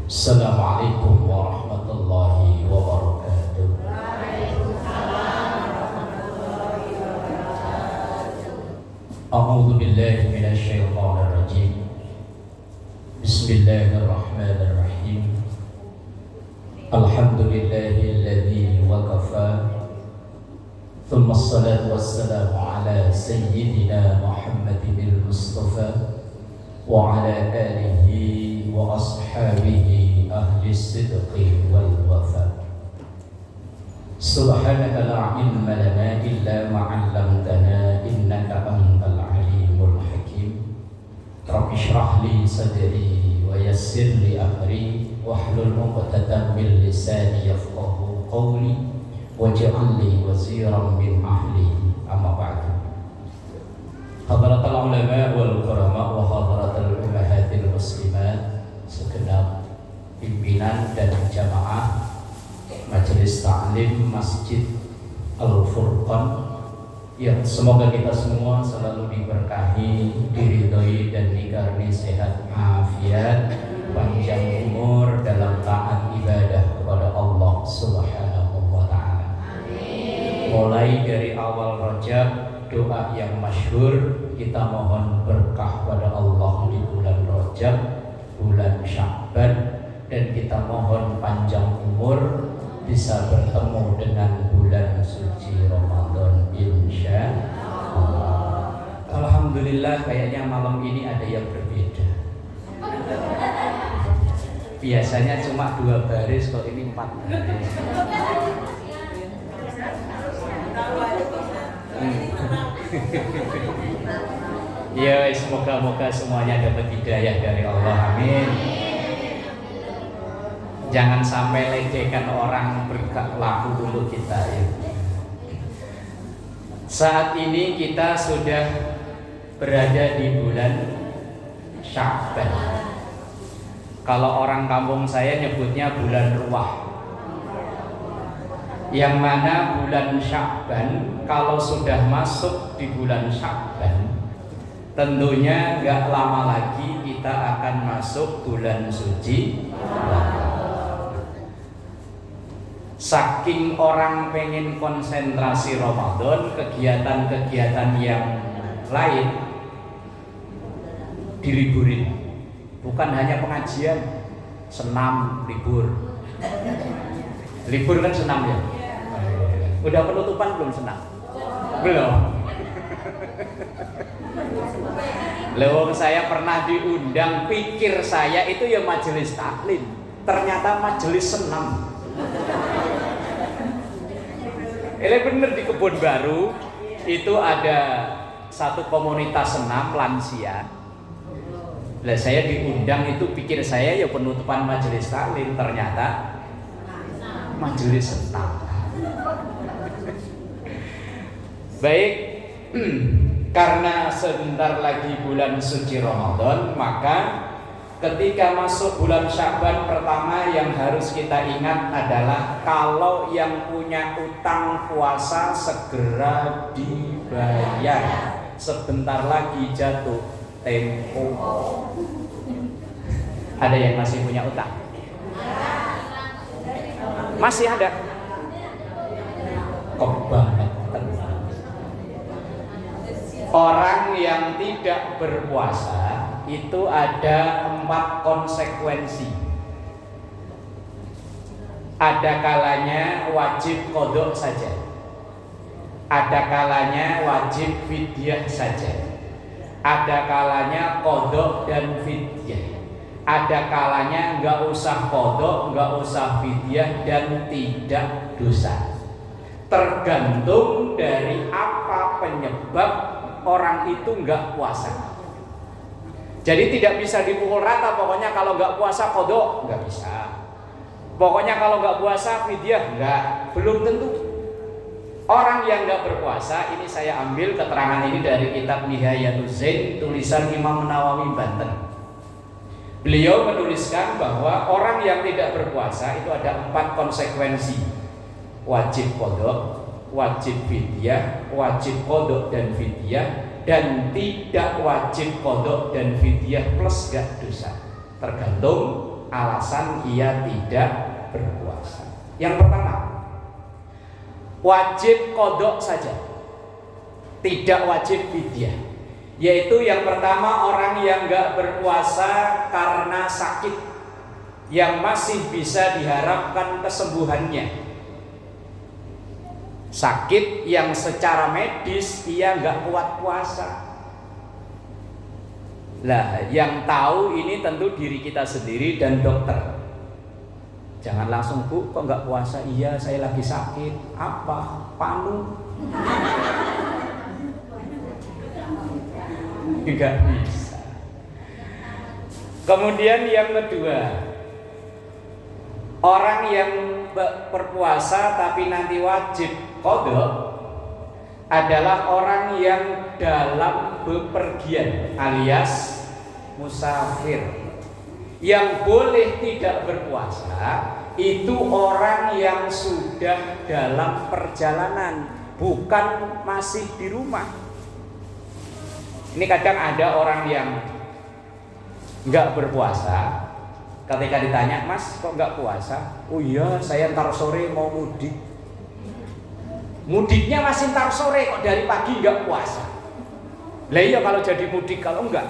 Assalamualaikum warahmatullahi wabarakatuh. A'udzu billahi minasy syaithanir rajim. Bismillahirrahmanirrahim. Alhamdulillahilladzi waqafa. Thumma assalatu wassalamu ala sayyidina Muhammadin al-Mustafa wa ala alihi wa ashabihi ahli sidqi wal wafa. Subhanaka la ilma lana illa ma 'allamtana innaka antal alimul hakim. Rabbi shrah li sadri wa yassir li amri wahlul 'uqdatam min lisani yafqahu qawli waj'al li waziran min ahli. Amma ba'du. Hadratul ulama wal qurama wa hadratul ummahatil muslimat, segenap pimpinan dan jamaah Majelis Ta'lim Masjid Al-Furqan, yang semoga kita semua selalu diberkahi, diridhoi dan dikaruniai sehat afiat, panjang umur dalam taat ibadah kepada Allah Subhanahu wa taala. Amin. Mulai dari awal Rajab, doa yang masyhur, kita mohon berkah pada Allah di bulan Rajab, bulan Sya'ban, dan kita mohon panjang umur bisa bertemu dengan bulan suci Ramadan insya Allah. Alhamdulillah, kayaknya malam ini ada yang berbeda. Biasanya cuma 2 baris, kok ini 4 baris. Ya, semoga-moga semuanya dapat hidayah dari Allah. Amin. Jangan sampai lecehkan orang berlaku untuk kita ya. Saat ini kita sudah berada di bulan Sya'ban. Kalau orang kampung saya nyebutnya bulan ruah. Yang mana bulan Sya'ban, kalau sudah masuk di bulan Sya'ban, tentunya gak lama lagi kita akan masuk bulan suci Ramadan. Saking orang pengen konsentrasi Ramadan, kegiatan-kegiatan yang lain diliburin. Bukan hanya pengajian, senam libur. Libur kan senam ya? Udah penutupan belum senam? Belum. Lewong saya pernah diundang, pikir saya itu ya majelis taklim, ternyata majelis senam. Ini bener, di Kebun Baru itu ada satu komunitas senam lansia. Lah saya diundang, itu pikir saya ya penutupan majelis taklim, ternyata majelis senam. Baik, karena sebentar lagi bulan suci Ramadan, maka ketika masuk bulan Sya'ban, pertama yang harus kita ingat adalah kalau yang punya utang puasa segera dibayar. Sebentar lagi jatuh tempo. Ada yang masih punya utang? Masih ada? Kebangetan. Orang yang tidak berpuasa itu ada 4 konsekuensi. Ada kalanya wajib qadha saja, ada kalanya wajib fidyah saja, ada kalanya qadha dan fidyah, ada kalanya nggak usah qadha, nggak usah fidyah, dan tidak dosa. Tergantung dari apa penyebab orang itu nggak puasa. Jadi tidak bisa dipukul rata, pokoknya kalau nggak puasa qadha, nggak bisa. Pokoknya kalau nggak puasa fidyah, nggak. Belum tentu. Orang yang nggak berpuasa, ini saya ambil keterangan ini dari kitab Nihayatuz Zain, tulisan Imam Nawawi Banten. Beliau menuliskan bahwa orang yang tidak berpuasa itu ada 4 konsekuensi. Wajib qadha, wajib fidyah, wajib qadha dan fidyah, dan tidak wajib qadha dan fidyah plus gak dosa. Tergantung alasan ia tidak berpuasa. Yang pertama, wajib qadha saja, tidak wajib fidyah. Yaitu yang pertama, orang yang nggak berpuasa karena sakit yang masih bisa diharapkan kesembuhannya. Sakit yang secara medis ia nggak kuat puasa. Lah, yang tahu ini tentu diri kita sendiri dan dokter. Jangan langsung, Bu, kok nggak puasa? Iya, saya lagi sakit. Apa? Panu. Nggak bisa. Kemudian yang kedua, orang yang berpuasa tapi nanti wajib qadha adalah orang yang dalam bepergian alias musafir. Yang boleh tidak berpuasa itu orang yang sudah dalam perjalanan, bukan masih di rumah. Ini kadang ada orang yang nggak berpuasa, ketika ditanya, Mas kok nggak puasa? Oh iya, saya ntar sore mau mudik. Mudiknya masih ntar sore, kok dari pagi nggak puasa. Lah iya kalau jadi mudik, kalau enggak.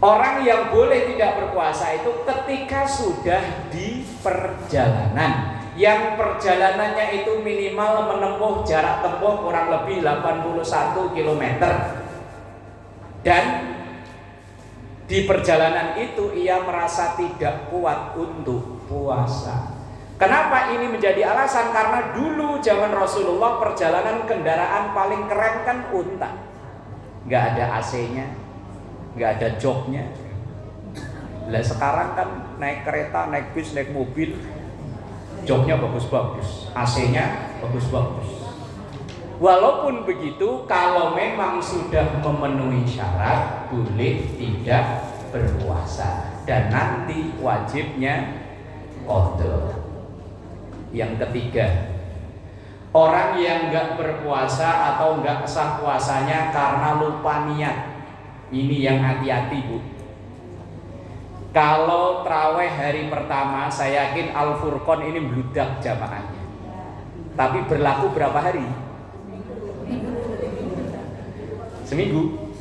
Orang yang boleh tidak berpuasa itu ketika sudah di perjalanan, yang perjalanannya itu minimal menempuh jarak tempuh kurang lebih 81 km. Dan di perjalanan itu ia merasa tidak kuat untuk puasa. Kenapa ini menjadi alasan? Karena dulu zaman Rasulullah perjalanan kendaraan paling keren kan unta. Nggak ada AC-nya, nggak ada joknya. Lah sekarang kan naik kereta, naik bis, naik mobil, joknya bagus-bagus, AC-nya bagus-bagus. Walaupun begitu, kalau memang sudah memenuhi syarat, boleh tidak berpuasa dan nanti wajibnya qadha. Yang ketiga, orang yang nggak berpuasa atau nggak sah puasanya karena lupa niat. Ini yang hati-hati, Bu. Kalau traweh hari pertama, saya yakin Al-Furqan ini meludak jamaahnya. Tapi berlaku berapa hari? Seminggu.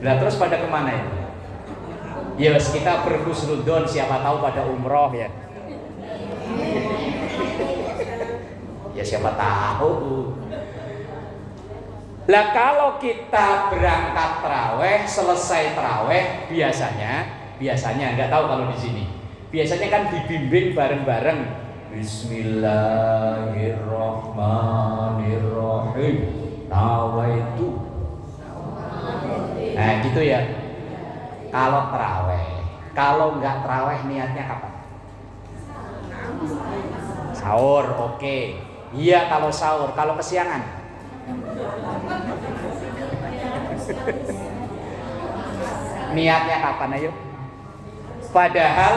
Nah terus pada kemana ya? Ya kita berhusnudon, siapa tahu pada umroh ya. Ya siapa tahu. Lah kalau kita berangkat traweh, selesai traweh biasanya nggak tahu kalau di sini. Biasanya kan dibimbing bareng-bareng. Bismillahirrahmanirrahim. Nawaitu. Nah gitu ya. Kalau traweh, kalau nggak traweh niatnya kapan? Sahur, oke. Iya kalau sahur, kalau kesiangan. Niatnya kapan ayo? Padahal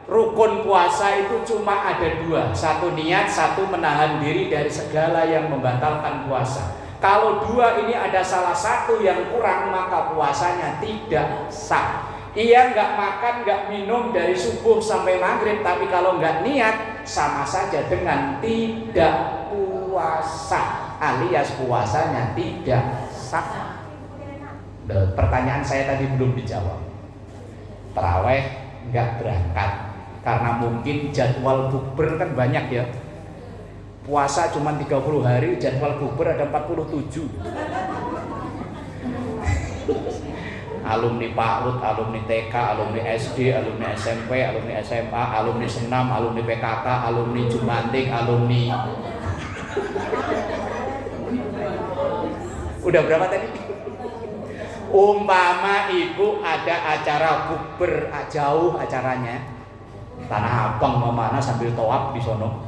rukun puasa itu cuma ada dua. Satu niat, satu menahan diri dari segala yang membatalkan puasa. Kalau dua ini ada salah satu yang kurang, maka puasanya tidak sah. Ia nggak makan, nggak minum dari subuh sampai maghrib, tapi kalau nggak niat sama saja dengan tidak puasa, alias puasanya tidak sah. Pertanyaan saya tadi belum dijawab. Taraweh nggak berangkat karena mungkin jadwal bukber kan banyak ya. Puasa cuma 30 hari, jadwal bukber ada 47. Alumni PAUD, alumni TK, alumni SD, alumni SMP, alumni SMA, alumni Senam, alumni PKK, alumni Jumantik, alumni. Udah berapa tadi? Umpama ibu ada acara bukber jauh acaranya, Tanah Abang mau mana sambil toab di sono.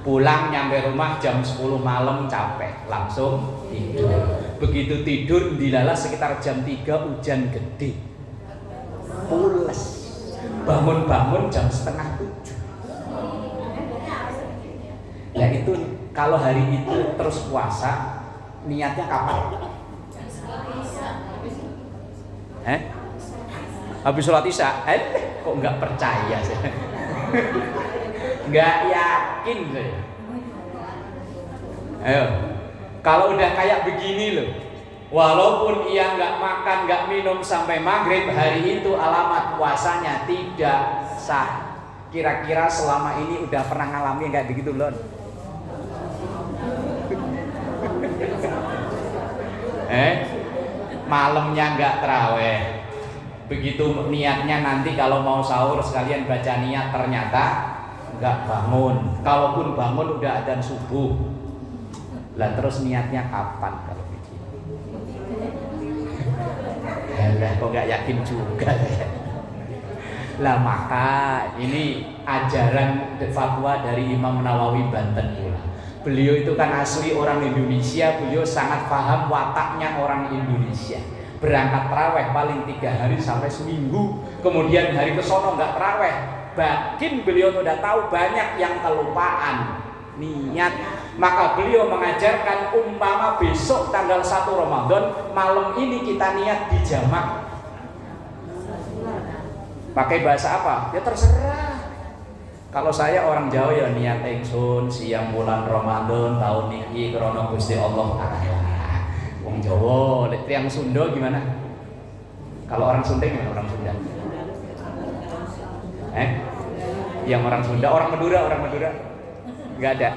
Pulang nyampe rumah jam 10 malam capek, langsung tidur. Begitu tidur dilala sekitar jam 3 hujan gede, pules. Bangun-bangun jam setengah 7. Ya itu kalau hari itu terus puasa, niatnya kapan? Habis sholat isya, kok nggak percaya sih? Nggak yakin saya. Ayo, kalau udah kayak begini loh, walaupun ia nggak makan, nggak minum sampai maghrib, hari itu alamat puasanya tidak sah. Kira-kira selama ini udah pernah ngalamin kayak begitu loh? Malamnya nggak terawih, begitu niatnya nanti kalau mau sahur sekalian baca niat, ternyata nggak bangun. Kalaupun bangun udah adzan subuh. Lah terus niatnya kapan kalau begini? Lah kok nggak yakin juga ya? Lah maka ini ajaran fatwa dari Imam Nawawi Banten pula. Beliau itu kan asli orang Indonesia, beliau sangat paham wataknya orang Indonesia. Berangkat terawih paling 3 hari sampai seminggu, kemudian hari kesono nggak terawih. Bahkan beliau sudah tahu banyak yang kelupaan niat. Maka beliau mengajarkan umpama besok tanggal 1 Ramadan, malam ini kita niat di jamak. Pakai bahasa apa? Ya terserah. Kalau saya orang Jawa ya niat ingsun siang bulan Ramadan tahun niki krana Gusti Allah Taala. Wong Jawa, lek tiyang Sunda gimana? Kalau orang Sunda gimana orang Sunda? Yang orang Sunda, orang Madura? Enggak ada.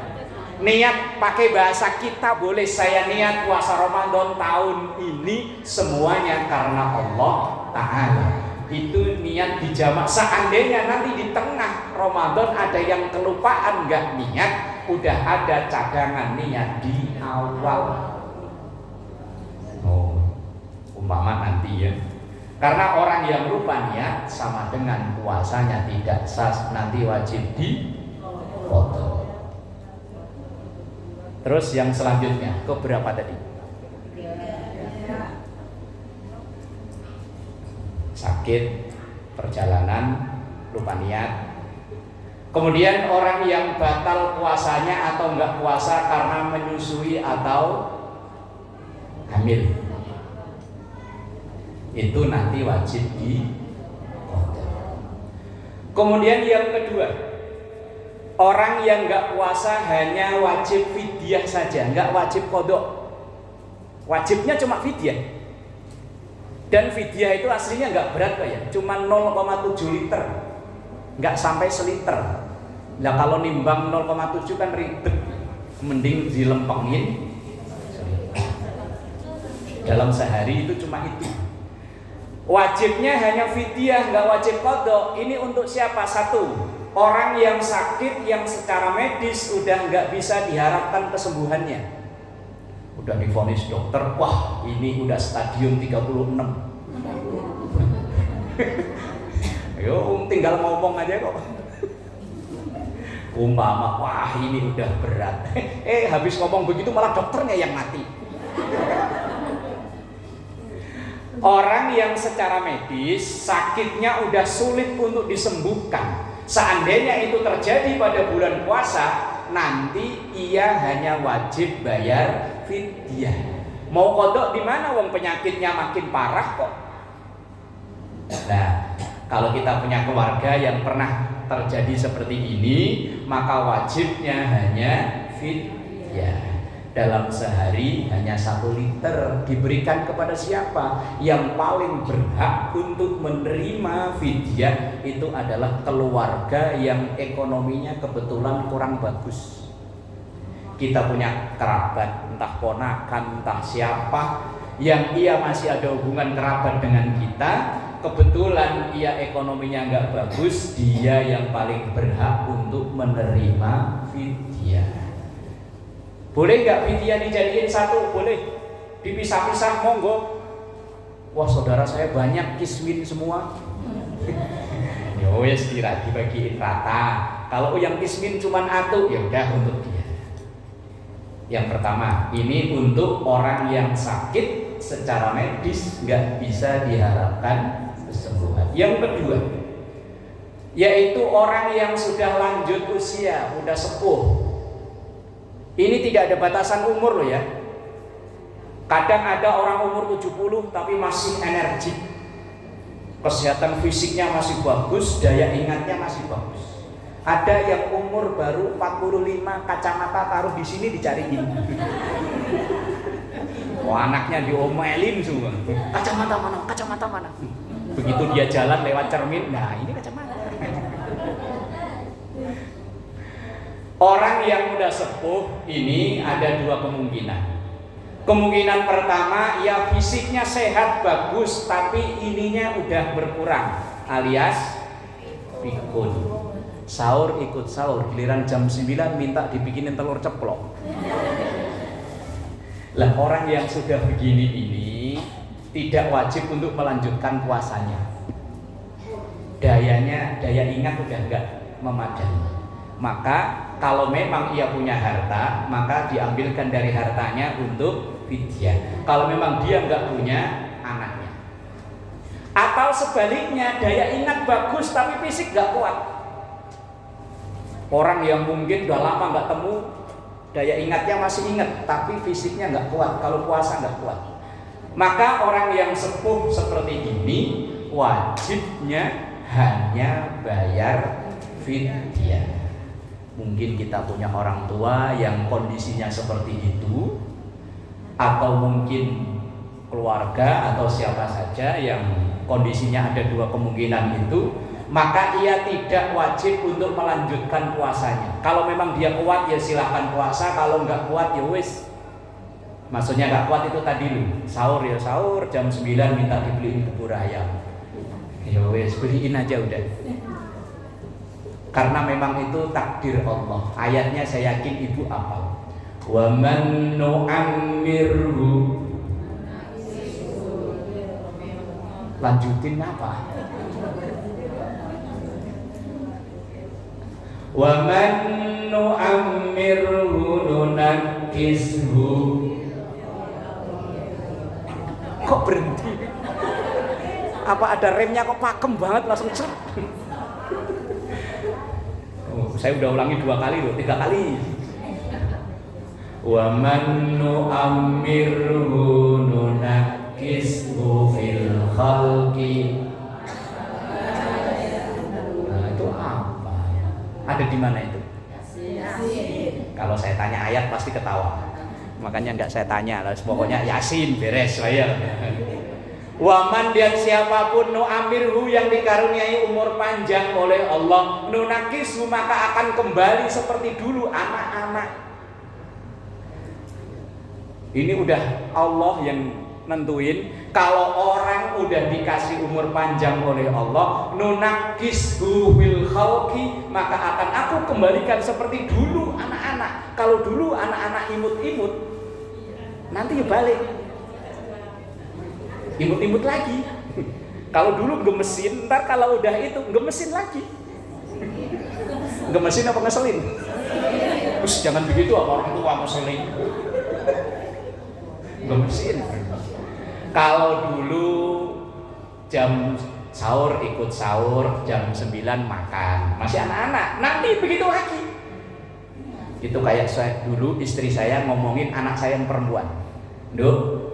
Niat pakai bahasa kita boleh. Saya niat puasa Ramadan tahun ini semuanya karena Allah Taala. Itu niat dijamak. Seandainya nanti di tengah Ramadan ada yang kelupaan nggak niat, udah ada cadangan niat di awal. Umpama nanti ya, karena orang yang lupa niat sama dengan puasanya tidak sah, nanti wajib dipotong. Terus yang selanjutnya ke berapa tadi? Sakit, perjalanan, lupa niat. Kemudian orang yang batal puasanya atau enggak puasa karena menyusui atau hamil, itu nanti wajib dipotong. Kemudian yang kedua, orang yang enggak puasa hanya wajib fidyah saja, enggak wajib qadha. Wajibnya cuma fidyah. Dan fidyah itu aslinya nggak berat kok ya, cuma 0,7 liter, nggak sampai seliter. Nah kalau nimbang 0,7 kan ribet, mending dilempengin. Dalam sehari itu cuma itu. Wajibnya hanya fidyah, nggak wajib qadha. Ini untuk siapa? Satu, orang yang sakit yang secara medis udah nggak bisa diharapkan kesembuhannya. Udah divonis dokter, wah ini udah stadium 36. Yo tinggal ngomong aja kok. Umpama, wah ini udah berat. Habis ngomong begitu malah dokternya yang mati. Orang yang secara medis sakitnya udah sulit untuk disembuhkan. Seandainya itu terjadi pada bulan puasa, nanti ia hanya wajib bayar fidyah. Mau kodok di mana? Wong penyakitnya makin parah kok. Nah, kalau kita punya keluarga yang pernah terjadi seperti ini, maka wajibnya hanya fidyah. Dalam sehari hanya 1 liter diberikan kepada siapa? Yang paling berhak untuk menerima fidyah itu adalah keluarga yang ekonominya kebetulan kurang bagus. Kita punya kerabat, entah ponakan, entah siapa, yang ia masih ada hubungan kerabat dengan kita, kebetulan ia ekonominya nggak bagus, dia yang paling berhak untuk menerima fidyah. Boleh nggak fidyah dijadiin satu? Boleh. Dipisah-pisah, monggo. Wah saudara saya banyak kismin semua. Ya wes dibagiin rata. Kalau yang kismin cuma atu, ya udah untuk dia. Yang pertama, ini untuk orang yang sakit secara medis nggak bisa diharapkan kesembuhan. Yang kedua, yaitu orang yang sudah lanjut usia, udah sepuh. Ini tidak ada batasan umur loh ya. Kadang ada orang umur 70 tapi masih energik. kesehatan fisiknya masih bagus, daya ingatnya masih bagus. Ada yang umur baru 45, kacamata taruh di sini dicariin. Anaknya diomelin semua. Kacamata mana? Kacamata mana? Begitu dia jalan lewat cermin, nah ini kacamata. Orang yang udah sepuh ini ada dua kemungkinan. Kemungkinan pertama, ya fisiknya sehat bagus, tapi ininya udah berkurang, alias pikun. Sahur ikut sahur, giliran jam 9 minta dibikinin telur ceplok. Lah orang yang sudah begini ini tidak wajib untuk melanjutkan puasanya. Daya ingat udah enggak memadai. Maka kalau memang ia punya harta, maka diambilkan dari hartanya untuk fidyah. Kalau memang dia enggak punya, anaknya. Atau sebaliknya, daya ingat bagus tapi fisik enggak kuat. Orang yang mungkin udah lama enggak temu, daya ingatnya masih ingat, tapi fisiknya enggak kuat. Kalau puasa enggak kuat. Maka orang yang sepuh seperti ini wajibnya hanya bayar fidyah. Mungkin kita punya orang tua yang kondisinya seperti itu, atau mungkin keluarga atau siapa saja yang kondisinya ada dua kemungkinan itu, maka ia tidak wajib untuk melanjutkan puasanya. Kalau memang dia kuat ya silahkan puasa, kalau nggak kuat ya wis. Maksudnya nggak kuat itu tadi loh, sahur ya sahur, jam 9 minta dibeliin bubur ayam, ya wis beliin aja udah. Karena memang itu takdir Allah. Ayatnya saya yakin ibu apa? Wa man nu'ammirhu. Lanjutin apa? Wa man nu'ammirhu nunakkishu. Kok berhenti? Apa ada remnya kok pakem banget langsung cep? Saya udah ulangi 2 kali loh, 3 kali. Wa man nu'ammirhu nunakkishu fil khalqi. Nah, itu apa? Ada di mana itu? Yasin. Kalau saya tanya ayat pasti ketawa. Makanya enggak saya tanya, pokoknya Yasin beres saya. Waman dan siapapun nu'amirhu yang dikaruniai umur panjang oleh Allah, nunakisu maka akan kembali seperti dulu anak-anak. Ini udah Allah yang nentuin. Kalau orang udah dikasih umur panjang oleh Allah, nunakisu fil khalqi, maka akan aku kembalikan seperti dulu anak-anak. Kalau dulu anak-anak imut-imut, nanti ya balik imut-imut lagi. Kalau dulu gemesin, ntar kalau udah itu gemesin lagi. Gemesin apa ngeselin? Terus jangan begitu apa orang tua ngeselin. Gemesin. Kalau dulu jam sahur ikut sahur, jam 9 makan, masih anak-anak, nanti begitu lagi. Itu kayak saya dulu istri saya ngomongin anak saya yang perempuan, Duk,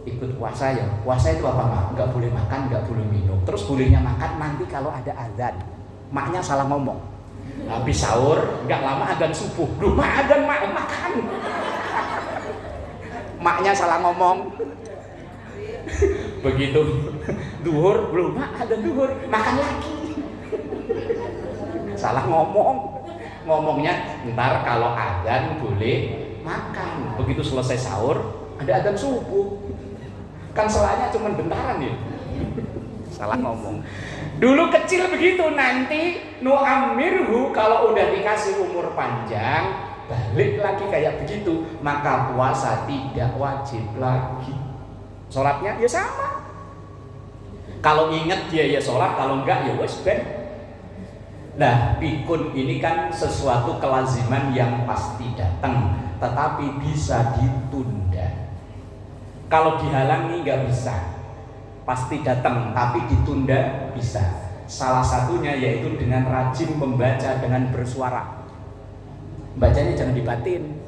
ikut puasa ya. Puasa itu apa mak? Nggak boleh makan, nggak boleh minum. Terus bolehnya makan nanti kalau ada azan. Maknya salah ngomong. Habis sahur, nggak lama azan subuh. Duh, mak azan mak makan. Maknya salah ngomong. Begitu duhur, belum mak azan duhur, makan lagi. Salah ngomong. Ngomongnya ntar kalau azan boleh makan. Begitu selesai sahur, ada azan subuh. Kan selanya cuma bentaran ya. Salah ngomong. Dulu kecil begitu, nanti nu'ammirhu kalau udah dikasih umur panjang balik lagi kayak begitu, maka puasa tidak wajib lagi. Sholatnya ya sama. Kalau ingat dia ya sholat, kalau enggak ya wes ben. Nah, pikun ini kan sesuatu kelaziman yang pasti datang, tetapi bisa ditunda. Kalau dihalangi nggak bisa, pasti datang, tapi ditunda bisa. Salah satunya yaitu dengan rajin membaca dengan bersuara. Bacanya jangan dibatin,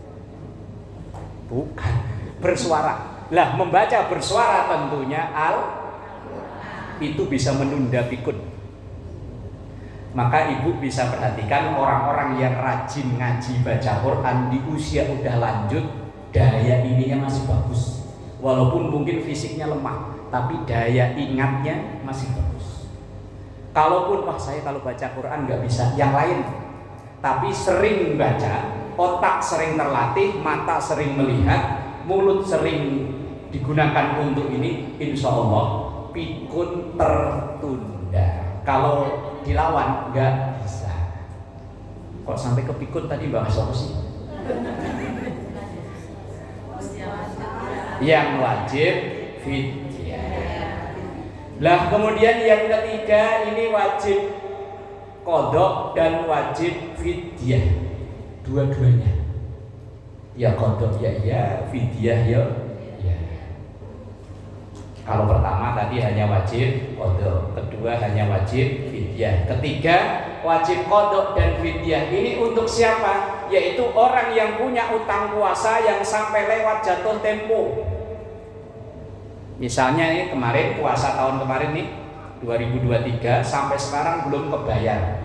bukan bersuara. Lah membaca bersuara tentunya itu bisa menunda pikun. Maka ibu bisa perhatikan orang-orang yang rajin ngaji baca Quran di usia udah lanjut, daya ininya masih bagus. Walaupun mungkin fisiknya lemah, tapi daya ingatnya masih bagus. Kalaupun wah saya kalau baca Quran nggak bisa, yang lain. Tapi sering baca, otak sering terlatih, mata sering melihat, mulut sering digunakan untuk ini, insya Allah pikun tertunda. Kalau dilawan nggak bisa. Kok sampai ke pikun tadi bahas apa sih? Yang wajib fidyah. Lah kemudian yang ketiga ini wajib qadha dan wajib fidyah. Dua-duanya. Ya qadha ya iya, fidyah ya. Kalau pertama tadi hanya wajib qadha, kedua hanya wajib fidyah, ketiga wajib qadha dan fidyah. Ini untuk siapa? Yaitu orang yang punya utang puasa yang sampai lewat jatuh tempo. Misalnya ini kemarin puasa tahun kemarin nih 2023 sampai sekarang belum kebayar,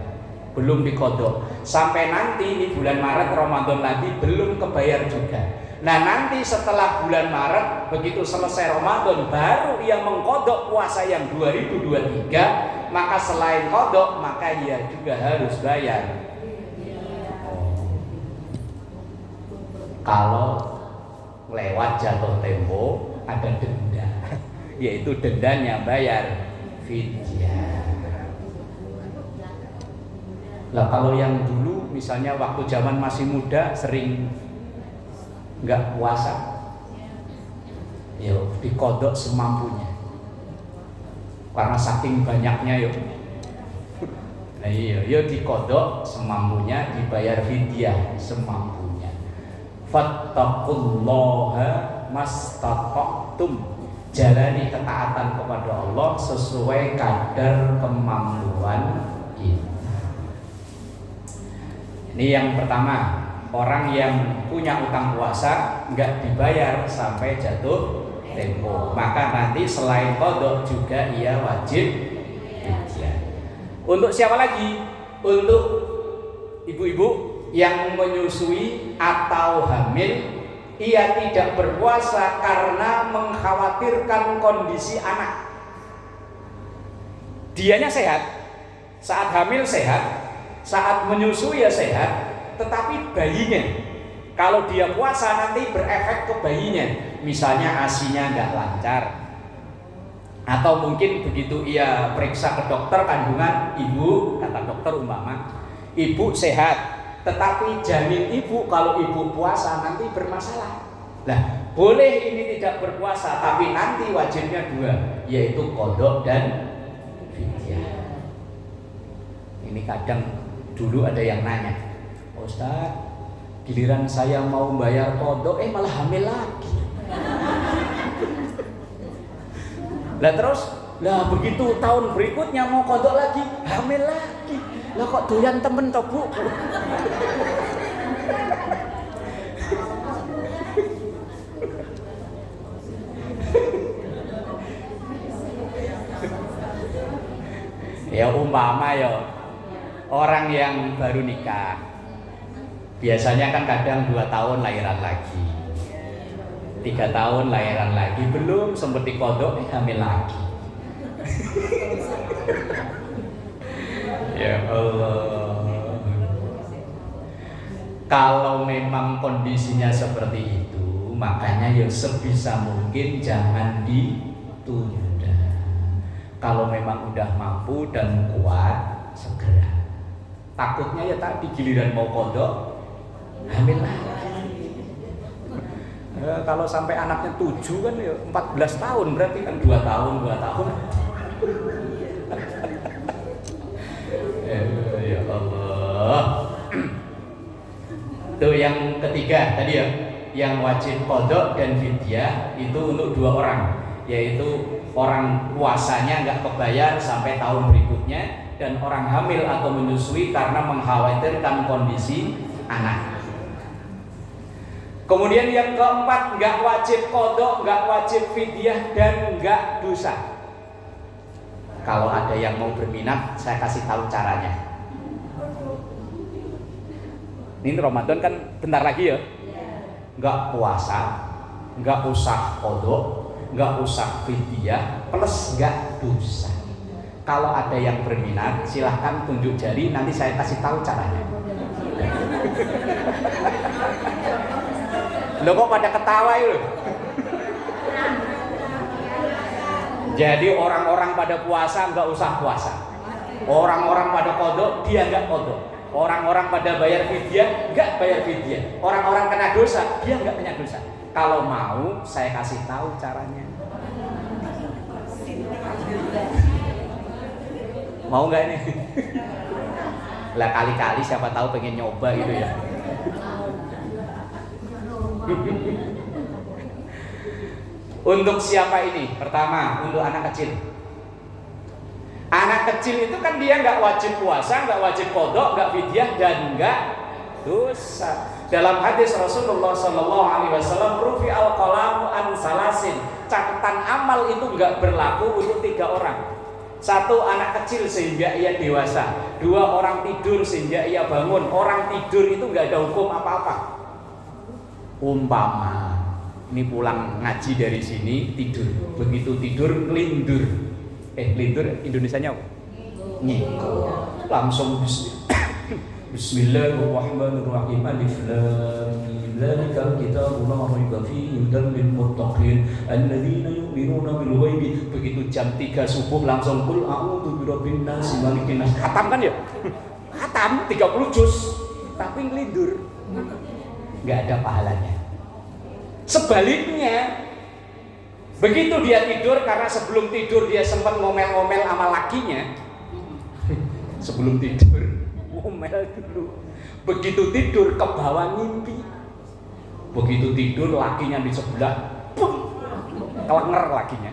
belum diqadha. Sampai nanti di bulan Maret Ramadan lagi belum kebayar juga. Nah nanti setelah bulan Maret begitu selesai Ramadan baru ia mengqadha puasa yang 2023, maka selain qadha maka ia juga harus bayar. Kalau lewat jatuh tempo ada denda, yaitu dendanya bayar fidyah. Lah kalau yang dulu misalnya waktu zaman masih muda sering nggak puasa, yo dikodok semampunya karena saking banyaknya yo. Nah iya, yo dikodok semampunya, dibayar fidyah semampunya. Fattaqullaha mastata'tum, jalani ketaatan kepada Allah sesuai kadar kemampuan kita. Ini yang pertama. Orang yang punya utang puasa nggak dibayar sampai jatuh tempo, maka nanti selain qadha juga ia wajib fidyah. Untuk siapa lagi? Untuk ibu-ibu yang menyusui atau hamil, ia tidak berpuasa karena mengkhawatirkan kondisi anak. Dianya sehat, saat hamil sehat, saat menyusui ya sehat, tetapi bayinya kalau dia puasa nanti berefek ke bayinya, misalnya ASI-nya nggak lancar, atau mungkin begitu ia periksa ke dokter kandungan, ibu kata dokter umpama ibu sehat, tetapi janin ibu kalau ibu puasa nanti bermasalah. Nah boleh ini tidak berpuasa, tapi nanti wajibnya dua, yaitu qadha dan fidyah. Ini kadang dulu ada yang nanya, Ustaz, giliran saya mau bayar qadha malah hamil lagi. Lah terus, lah begitu tahun berikutnya mau qadha lagi, hamil lagi. Lah kok doyan temen toh Bu? Ya umpama ya orang yang baru nikah, biasanya kan kadang 2 tahun lahiran lagi, 3 tahun lahiran lagi, belum sempat diqadha hamil lagi. Ya Allah. Kalau memang kondisinya seperti itu, makanya ya sebisa mungkin jangan ditunda. Kalau memang udah mampu dan kuat, segera. Takutnya ya tadi giliran mau qadha hamil lagi. Kalau sampai anaknya 7 kan ya 14 tahun, berarti kan 2 tahun. Ya Allah. Itu yang ketiga tadi ya, yang wajib qadha dan fidyah itu untuk 2 orang, yaitu orang puasanya nggak kebayar sampai tahun berikutnya, dan orang hamil atau menyusui karena mengkhawatirkan kondisi anak. Kemudian yang keempat, nggak wajib qadha, nggak wajib fidyah, dan nggak dosa. Kalau ada yang mau berminat, saya kasih tahu caranya. Ini Ramadan kan bentar lagi ya. Nggak puasa, nggak usah qodho, nggak usah fidyah, plus nggak dosa. Kalau ada yang berminat, silahkan tunjuk jari, nanti saya kasih tahu caranya. Loh kok pada ketawa ya? Jadi orang-orang pada puasa nggak usah puasa. Orang-orang pada qodho, dia nggak qodho. Orang-orang pada bayar fidyah, nggak bayar fidyah. Orang-orang kena dosa, dia nggak kena dosa. Kalau mau, saya kasih tahu caranya. Mau nggak ini? Lah kali-kali siapa tahu pengen nyoba gitu ya. Untuk siapa ini? Pertama, untuk anak kecil. Anak kecil itu kan dia nggak wajib puasa, nggak wajib qodho, nggak fidyah, dan nggak dosa. Dalam hadis Rasulullah SAW, rufi al-qalamu an salasin. Catatan amal itu nggak berlaku untuk 3 orang. 1, anak kecil sehingga ia dewasa. 2, orang tidur sehingga ia bangun. Orang tidur itu nggak ada hukum apa-apa. Umpama ini pulang ngaji dari sini tidur, begitu tidur ngelindur. Lindur Indonesianya apa? Ngiko. Langsung Bismillahirrahmanirrahim. Alif lam mim. Dzalikal kitabu la raiba fihi hudan lil muttaqin alladzina yu'minuna bil ghaibi. Begitu jam 3 subuh langsung qul a'udzu birabbin nas malikin nas. Khatam kan ya? Khatam 30 juz, tapi ngelindur. Enggak ada pahalanya. Sebaliknya, begitu dia tidur, karena sebelum tidur dia sempat ngomel-ngomel sama lakinya. Sebelum tidur ngomel dulu. Begitu tidur ke bawah mimpi. Begitu tidur lakinya di sebelah, pum, kelenger lakinya.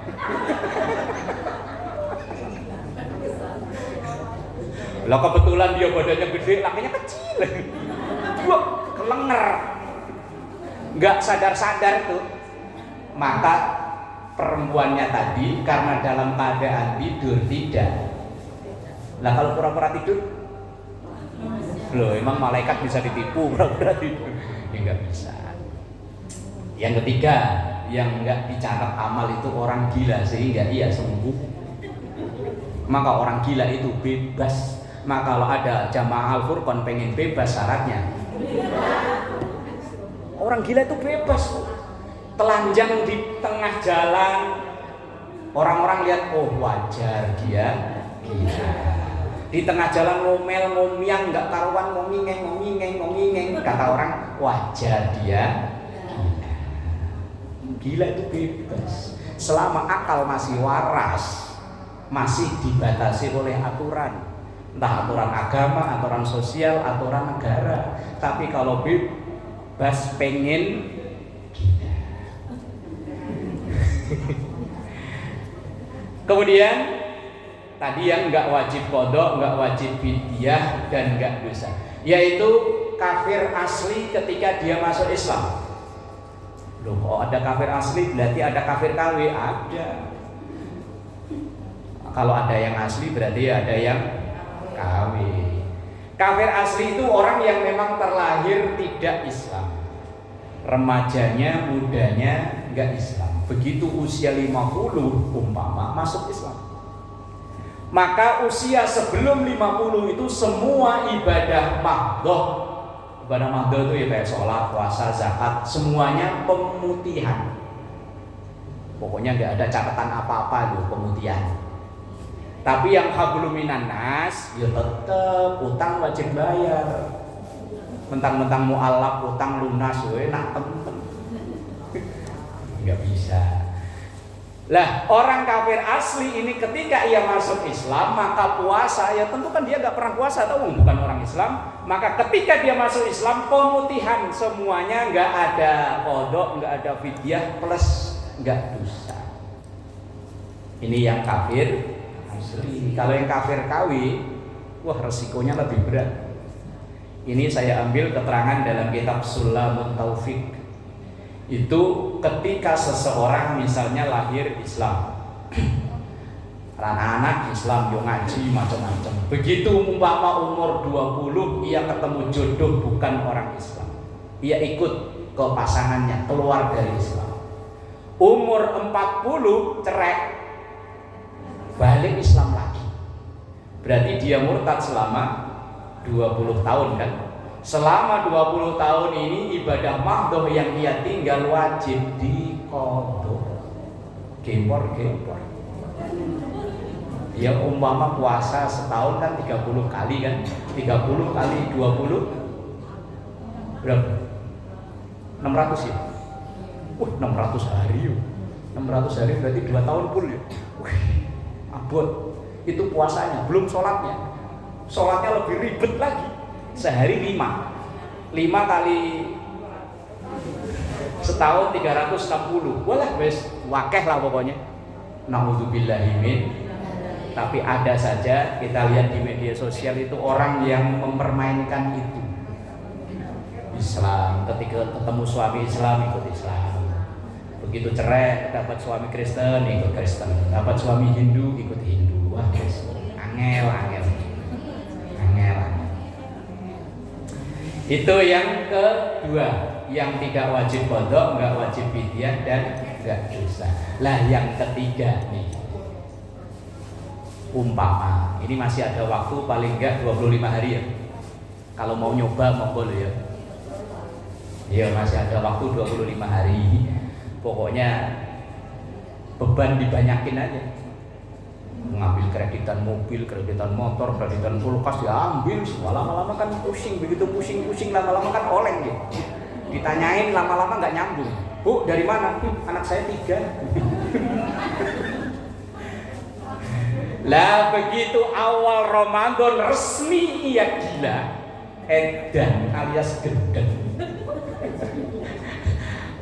Lah kebetulan dia badannya gede, lakinya kecil. Wah, kelenger. Nggak sadar-sadar tuh. Maka perempuannya tadi karena dalam keadaan tidur tidak. Lah kalau pura-pura tidur, loh emang malaikat bisa ditipu pura-pura tidur? Ya nggak bisa. Yang ketiga, yang nggak dicatat amal itu orang gila sehingga ia sembuh. Maka orang gila itu bebas. Maka kalau ada jamaah Al-Furqan pengen bebas syaratnya, orang gila itu bebas. Telanjang di tengah jalan, orang-orang lihat, oh wajar dia gila. Di tengah jalan ngomel ngomiang nggak karuan, ngomingeng, kata orang wajar dia gila. Gila itu bebas selama akal masih waras, masih dibatasi oleh aturan, entah aturan agama, aturan sosial, aturan negara. Tapi kalau bebas pengen gila. Kemudian tadi yang nggak wajib qodho, nggak wajib fidyah, dan nggak dosa, yaitu kafir asli ketika dia masuk Islam. Loh, kok ada kafir asli berarti ada kafir KW? Ada. Kalau ada yang asli berarti ada yang KW. Kafir asli itu orang yang memang terlahir tidak Islam. Remajanya, mudanya nggak Islam. Begitu usia 50 umpama masuk Islam, maka usia sebelum 50 itu semua ibadah mahdhah. Ibadah mahdhah itu ya kayak sholat, puasa, zakat, semuanya pemutihan. Pokoknya nggak ada catatan apa-apa loh pemutihan. Tapi yang hablum minan nas ya tetap utang wajib bayar. Mentang-mentang mu'allaf utang lunas, enak temen. Nggak bisa. Lah orang kafir asli ini ketika ia masuk Islam, maka puasa ya tentu kan dia nggak pernah puasa, atau bukan orang Islam. Maka ketika dia masuk Islam, pemutihan semuanya, nggak ada qodho, nggak ada fidyah, plus nggak dosa. Ini yang kafir asli. Kalau yang kafir KW, wah resikonya lebih berat. Ini saya ambil keterangan dalam kitab Sulamut Taufik. Itu ketika seseorang misalnya lahir Islam, anak Islam yo ngaji macam-macam. Begitu umpama umur 20 ia ketemu jodoh bukan orang Islam, ia ikut ke pasangannya keluar dari Islam. Umur 40 cerai, balik Islam lagi. Berarti dia murtad selama 20 tahun kan? Selama 20 tahun ini ibadah mahdoh yang ia tinggal wajib diqadha. Gempor. Ya umpama puasa setahun kan 30 kali kan, 30 kali 20 berapa? 600 ya? 600 hari yuk. 600 hari berarti 2 tahun full ya. Abot. Itu puasanya, belum sholatnya. Sholatnya lebih ribet lagi. Sehari 5 kali setahun 360. Walah wes wakeh lah pokoknya. Nauzubillahimin. Tapi ada saja kita lihat di media sosial itu orang yang mempermainkan itu. Islam, ketika ketemu suami Islam ikut Islam. Begitu cerai dapat suami Kristen ikut Kristen, dapat suami Hindu ikut Hindu. Wah, angel. Itu yang kedua, yang tidak wajib qadha, enggak wajib fidyah dan enggak dosa. Lah yang ketiga nih. Umpama ini masih ada waktu paling enggak 25 hari ya. Kalau mau nyoba monggo ya. Iya masih ada waktu 25 hari. Pokoknya beban dibanyakin aja. Mengambil kreditan mobil, kreditan motor, kreditan kulkas diambil semua. Lama-lama kan pusing, begitu pusing lama-lama kan oleng gitu. Ditanyain lama-lama nggak nyambung. Bu dari mana? Anak saya 3. Lah begitu awal Ramadan resmi ia gila, edan alias gendeng.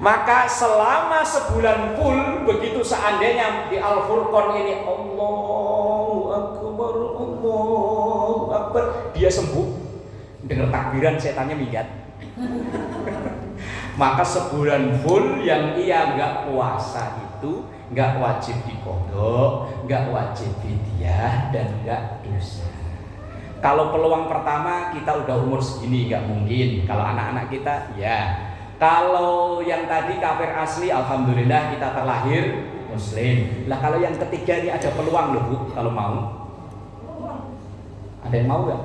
Maka selama sebulan full begitu seandainya di Al-Furqan ini Allahu Akbar, dia sembuh. Dengar takbiran setannya minggat. Maka sebulan full yang ia enggak puasa itu enggak wajib diqadha, enggak wajib fidyah dan enggak dosa. Kalau peluang pertama kita udah umur segini enggak mungkin. Kalau anak-anak kita ya. Kalau yang tadi kafir asli alhamdulillah kita terlahir muslim. Lah kalau yang ketiga ini ada peluang loh Bu, kalau mau. Ada yang mau enggak?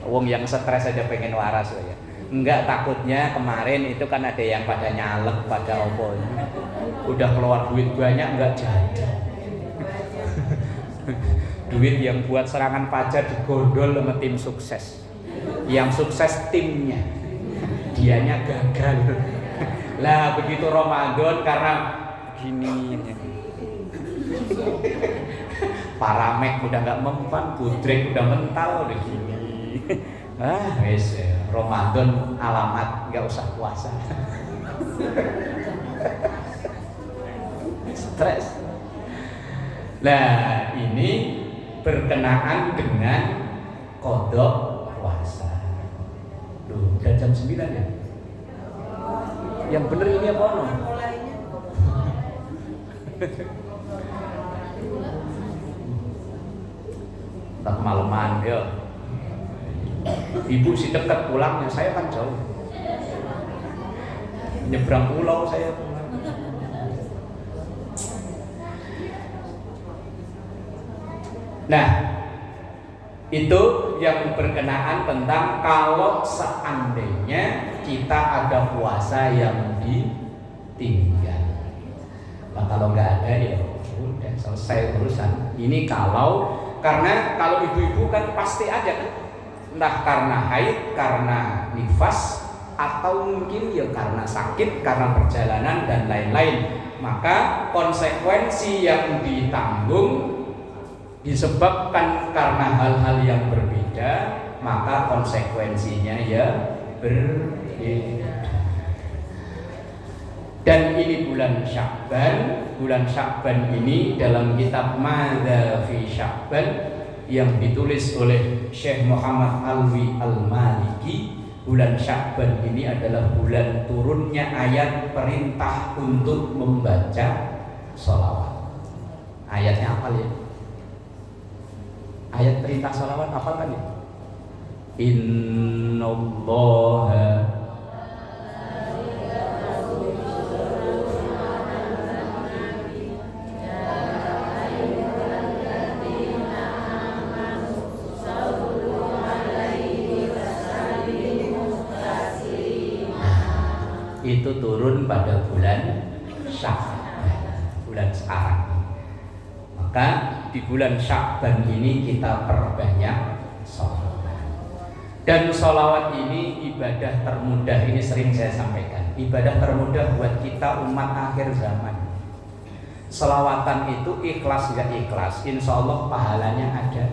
Wong yang stres aja pengen waras ya. Enggak, takutnya kemarin itu kan ada yang pada nyalek pada opo. Udah keluar duit banyak enggak jadi. Duit yang buat serangan fajar digondol sama tim sukses. Yang sukses timnya, dianya gagal. Lah begitu Ramadan karena gini. Paramek udah nggak mempan, pudrek udah mental udah gini. Wes Ramadan alamat nggak usah puasa. Stres. Nah ini berkenaan dengan kodok puasa. Duh, udah jam 9 ya? Yang bener ini apa no? Tak malaman ya. Ibu sih dekat pulangnya, saya kan jauh. Nyebrang pulau saya pulang. Nah, itu yang berkenaan tentang kalau seandainya kita ada puasa yang ditinggal. Nah, kalau nggak ada ya udah selesai urusan. Ini karena kalau ibu-ibu kan pasti ada kan, entah karena haid, karena nifas, atau mungkin ya karena sakit, karena perjalanan dan lain-lain. Maka konsekuensi yang ditanggung disebabkan karena hal-hal yang berbeda, maka konsekuensinya ya berbeda. Dan ini bulan Sya'ban ini dalam kitab Madza fi Sya'ban yang ditulis oleh Syekh Muhammad Alwi Al-Maliki, bulan Sya'ban ini adalah bulan turunnya ayat perintah untuk membaca sholawat. Ayatnya apa ya? Ayat perintah sholawat apa kan ya? Innallaha itu turun pada bulan Sya'ban, bulan sekarang. Maka di bulan Sya'ban ini kita perbanyak sholawat. Dan sholawat ini ibadah termudah, ini sering saya sampaikan. Ibadah termudah buat kita umat akhir zaman. Sholawatan itu ikhlas gak ikhlas, insya Allah pahalanya ada.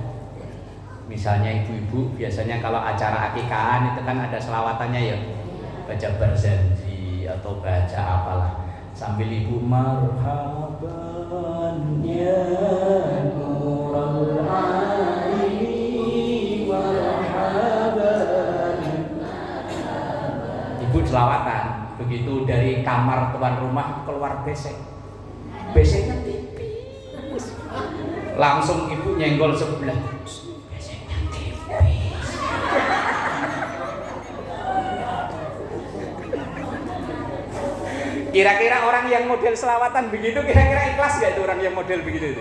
Misalnya ibu-ibu biasanya kalau acara akikahan itu kan ada selawatannya ya, baca berjanji atau baca apalah sambil ibu marhaban ya nurul aini marhaban. Ibu selawatan begitu dari kamar tuan rumah keluar beseknya tipis, langsung ibu nyenggol sebelah. Kira-kira orang yang model selawatan begitu kira-kira ikhlas gak itu orang yang model begitu itu?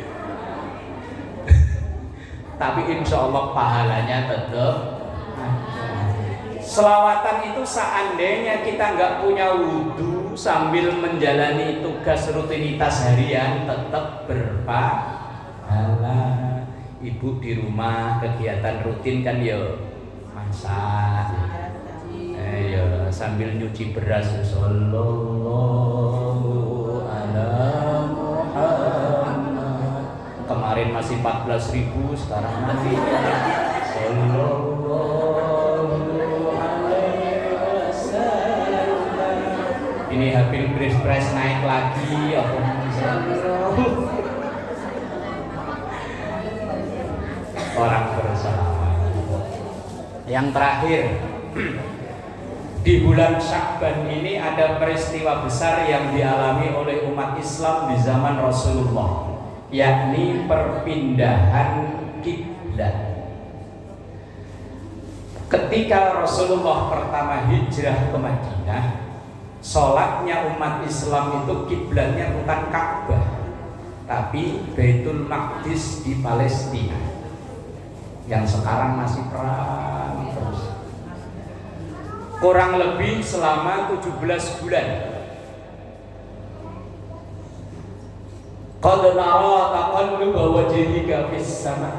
Tapi insya Allah pahalanya tetap. Selawatan itu seandainya kita nggak punya wudhu sambil menjalani tugas rutinitas harian tetap berpahala. Ibu di rumah kegiatan rutin kan ya masak, ya sambil nyuci beras, sallallahu ala Muhammad. Kemarin masih 14.000, sekarang nanti sallallahu alaihi wasallam. Ini Habil Price naik lagi apa orang berselawat. Yang terakhir, di bulan Sya'ban ini ada peristiwa besar yang dialami oleh umat Islam di zaman Rasulullah, yakni perpindahan kiblat. Ketika Rasulullah pertama hijrah ke Madinah, sholatnya umat Islam itu kiblatnya bukan Ka'bah, tapi Baitul Maqdis di Palestina, yang sekarang masih perang terus. Kurang lebih selama 17 bulan. Qad nara taqalluba wajhika fis sama.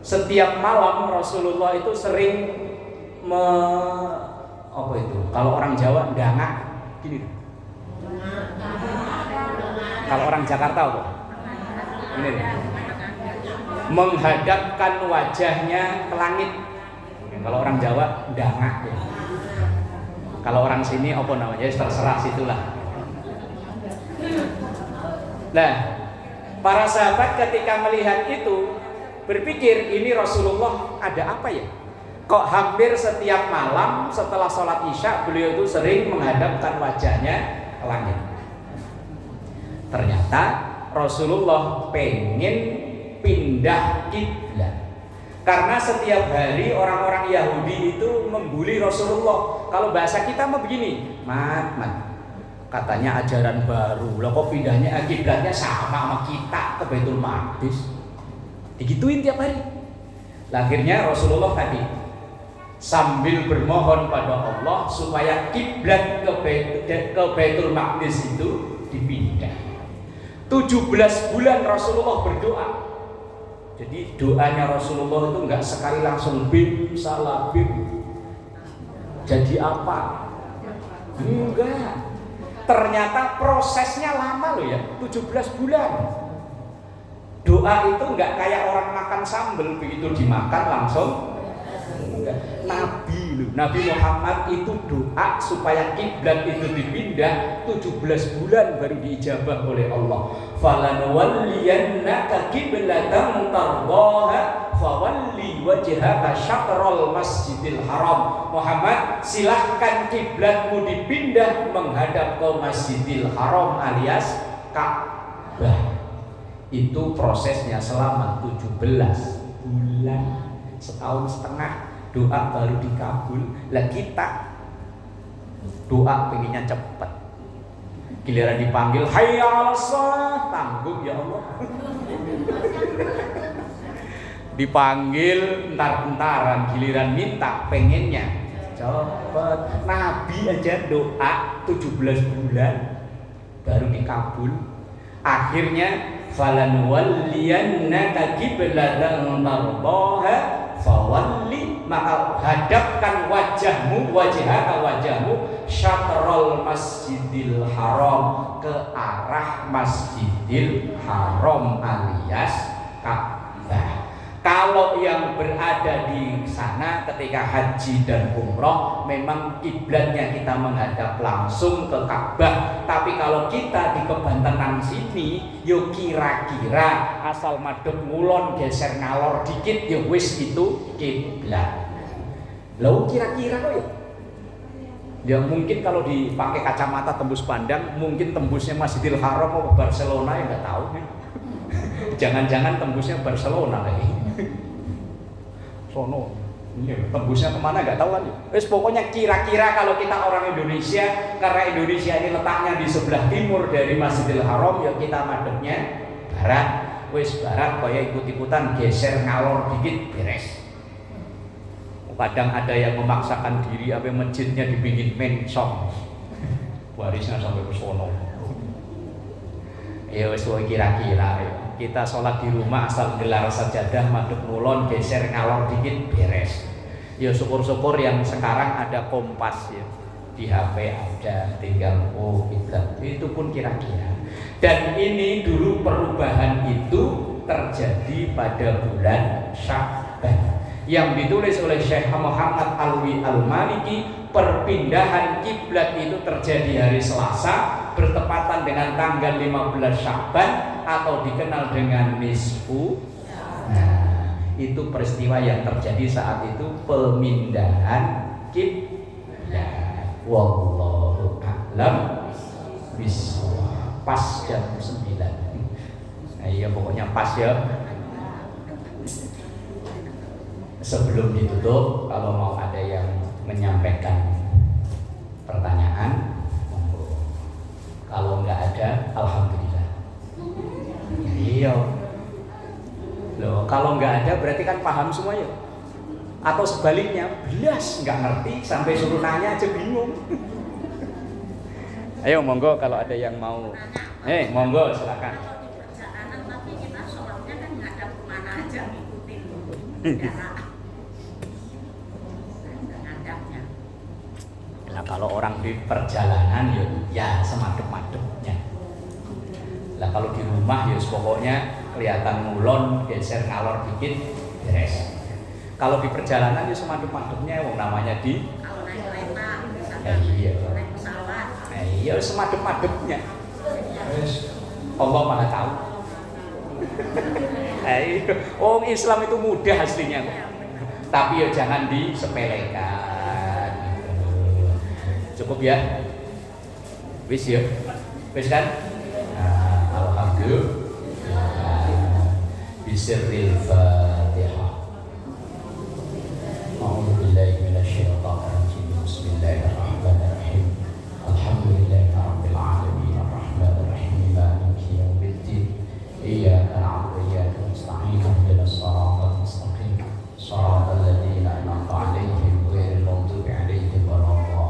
Setiap malam Rasulullah itu sering apa itu? Kalau orang Jawa dangak gini. Kalau orang Jakarta apa? Ini nih. Menghadapkan wajahnya ke langit. Kalau orang Jawa dangak ya. Kalau orang sini apa namanya? Terserah situlah. Nah, para sahabat ketika melihat itu berpikir, ini Rasulullah ada apa ya? Kok hampir setiap malam setelah sholat Isya beliau itu sering menghadapkan wajahnya ke langit. Ternyata Rasulullah pengen pindah kiblat. Karena setiap hari orang-orang Yahudi itu membuli Rasulullah. Kalau bahasa kita mah begini, mat, katanya ajaran baru. Lah kok pindahnya kiblatnya sama kita ke Baitul Maqdis. Digituin tiap hari. Akhirnya Rasulullah tadi sambil bermohon pada Allah supaya kiblat ke Baitul Maqdis itu dipindah. 17 bulan Rasulullah berdoa. Jadi doanya Rasulullah itu enggak sekali langsung bim salah bim. Jadi apa? Enggak. Ternyata prosesnya lama loh ya, 17 bulan. Doa itu enggak kayak orang makan sambal, begitu dimakan langsung. Enggak. Nabi Muhammad itu doa supaya kiblat itu dipindah 17 bulan baru diijabah oleh Allah. Falanwalliyannaka qiblatan tardaha fawalli wajhaka syatrul Masjidil Haram. Muhammad, silahkan kiblatmu dipindah menghadap ke Masjidil Haram alias Ka'bah. Ka'bah itu prosesnya selama 17 bulan, setahun setengah doa baru dikabul. Lah kita doa pengennya cepet, giliran dipanggil hayya 'alas shalah tanggung ya Allah. Dipanggil entar-entaran, giliran minta pengennya cepet. Nabi aja doa 17 bulan baru dikabul. Akhirnya falan walliyannaka qiblatan tardaha fawalli, maka hadapkan wajahmu syatrul masjidil haram, ke arah masjidil haram alias Ka'bah. Kalau yang berada di sana ketika haji dan umroh memang kiblatnya kita menghadap langsung ke Ka'bah. Tapi kalau kita di kebantenan sini, yo kira-kira asal madhep ngulon geser ngalor dikit, yo wis itu kiblat. Lalu kira-kira kok ya mungkin kalau dipakai kacamata tembus pandang, mungkin tembusnya Masjidil Haram atau Barcelona ya nggak tahu. Jangan-jangan tembusnya Barcelona lagi. Sono, tembusnya kemana nggak tahu kan? Pokoknya kira-kira kalau kita orang Indonesia, karena Indonesia ini letaknya di sebelah timur dari Masjidil Haram, ya kita madepnya barat. Barat, kayak ikut-ikutan geser ngalor dikit beres. Kadang ada yang memaksakan diri apa masjidnya dibikin mensong, warisnya sampai ke sono. Ya wis kira-kira kita sholat di rumah asal gelar sajadah madhep ngulon geser ngalor dikit beres. Ya syukur-syukur yang sekarang ada Kompas ya, di HP ada, tinggal kiblat itu pun kira-kira. Dan ini dulu perubahan itu terjadi pada bulan Sya'ban yang ditulis oleh Syekh Muhammad Alwi Al-Maliki. Perpindahan kiblat itu terjadi hari Selasa bertepatan dengan tanggal 15 Sya'ban atau dikenal dengan nisfu. Nah, itu peristiwa yang terjadi saat itu, pemindahan kiblat. Wallahu a'lam bishawab. Pas jam 9. Nah, iya pokoknya pas ya. Sebelum ditutup, kalau mau ada yang menyampaikan pertanyaan, monggo. Kalau nggak ada, alhamdulillah. Iya. Loh, kalau nggak ada berarti kan paham semua ya. Atau sebaliknya, belas nggak ngerti sampai suruh nanya aja bingung. Ayo monggo kalau ada yang mau. Monggo silakan. Tapi kita sholatnya kan nggak ada kemana aja ngikutin jarak. Nah, kalau orang di perjalanan ya semadep-madepnya. Lah kalau di rumah ya pokoknya kelihatan ngulon geser ngalor dikit beres. Kalau di perjalanan ya semadep-madepnya, wong namanya di kalau naik kereta, naik pesawat. Iya semadep-madepnya. Allah Maha tahu. Islam itu mudah aslinya. Tapi ya jangan disepelekan. Cukup ya? Wis ya? Wis kan? Nah, alhamdulillah. Bisirril Fatihah. A'udzu billahi minasyaitonir rajim. Bismillahirrahmanirrahim. Alhamdulillahirabbil alamin arrahmanir rahim maliki yaumiddin. Iyyaka na'budu wa iyyaka nasta'in ihdinas siratal mustaqim. Shiratal ladzina an'amta 'alaihim ghairil maghdubi 'alaihim waladdallin.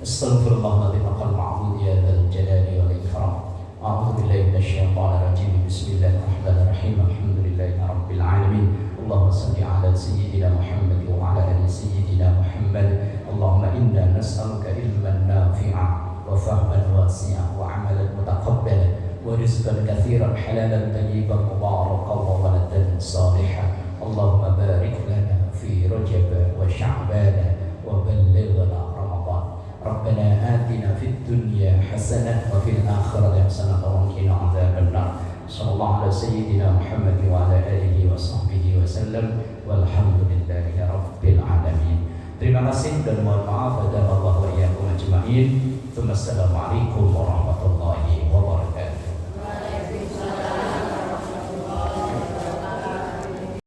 Astaghfirullahaladzim al ma'bud ya dzal jalali wal ikram. A'udzu billahi minasyaitonir rajim. Bismillahirrahmanirrahim. Alhamdulillahi rabbil alamin. Allahumma shalli ala sayyidina Muhammad wa ala ali sayyidina Muhammad. Allahumma inna nas'aluka ilman nafi'an wa fahman wasi'an wa 'amalan mutaqabbalan wa rizqan katsiran halalan tayyiban mubarakan wa waladan salihan. Allahumma barik lana fi Rajab wa Sya'ban wa ballighna Rabbana atina fid dunya hasanah wa fil akhirati hasanah wa qina adzaban nar. Sallallahu ala sayyidina Muhammad wa ala alihi wa sahbihi wa sallam walhamdulillahi rabbil alamin. Terima kasih dan mohon maaf. Hadanallahu wa iyyakum ajma'in. Assalamualaikum warahmatullahi wabarakatuh.